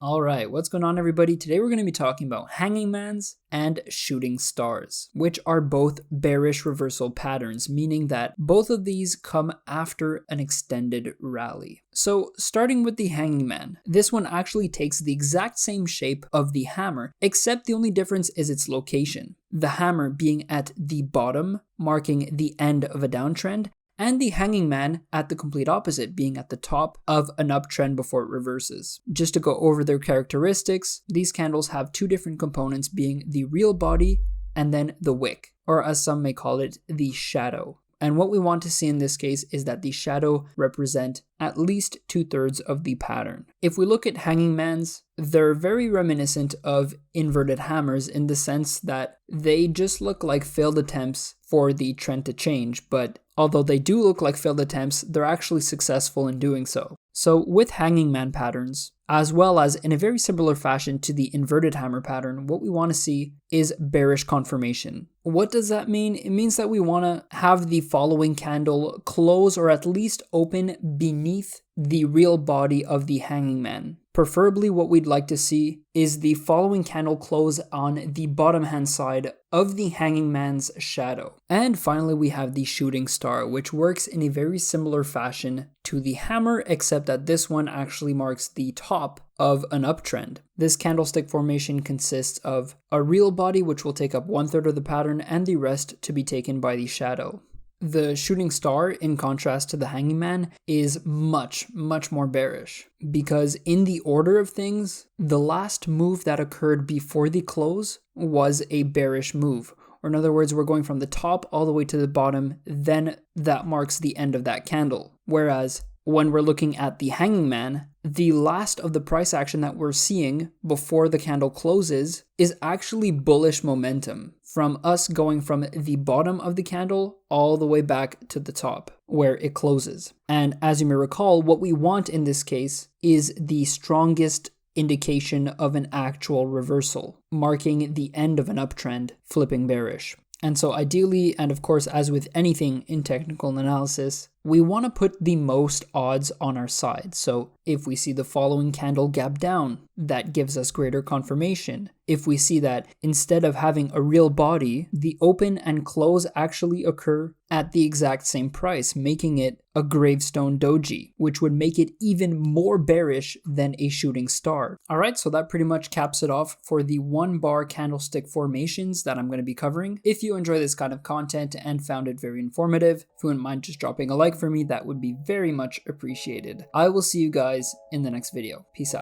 Alright, what's going on everybody? Today we're going to be talking about hanging mans and shooting stars, which are both bearish reversal patterns, meaning that both of these come after an extended rally. So starting with the hanging man, this one actually takes the exact same shape of the hammer, except the only difference is its location. The hammer being at the bottom, marking the end of a downtrend, and the hanging man at the complete opposite, being at the top of an uptrend before it reverses. Just to go over their characteristics, these candles have two different components, being the real body and then the wick, or as some may call it, the shadow. And what we want to see in this case is that the shadow represent at least 2/3 of the pattern. If we look at hanging mans, they're very reminiscent of inverted hammers in the sense that they just look like failed attempts for the trend to change, but although they do look like failed attempts, they're actually successful in doing so. So with hanging man patterns, as well as in a very similar fashion to the inverted hammer pattern, what we want to see is bearish confirmation. What does that mean? It means that we want to have the following candle close or at least open beneath the real body of the hanging man. Preferably what we'd like to see is the following candle close on the bottom hand side of the hanging man's shadow. And finally we have the shooting star, which works in a very similar fashion to the hammer, except that this one actually marks the top of an uptrend. This candlestick formation consists of a real body, which will take up 1/3 of the pattern, and the rest to be taken by the shadow. The shooting star, in contrast to the hanging man, is much more bearish, because in the order of things, the last move that occurred before the close was a bearish move. Or in other words, we're going from the top all the way to the bottom, then that marks the end of that candle. Whereas when we're looking at the hanging man, the last of the price action that we're seeing before the candle closes is actually bullish momentum, from us going from the bottom of the candle all the way back to the top where it closes. And as you may recall, what we want in this case is the strongest indication of an actual reversal, marking the end of an uptrend, flipping bearish. And so ideally, and of course as with anything in technical analysis, we want to put the most odds on our side. So if we see the following candle gap down, that gives us greater confirmation. If we see that instead of having a real body, the open and close actually occur at the exact same price, making it a gravestone doji, which would make it even more bearish than a shooting star. Alright, so that pretty much caps it off for the 1-bar candlestick formations that I'm going to be covering. If you enjoy this kind of content and found it very informative, if you wouldn't mind just dropping a like for me, that would be very much appreciated. I will see you guys in the next video. Peace out.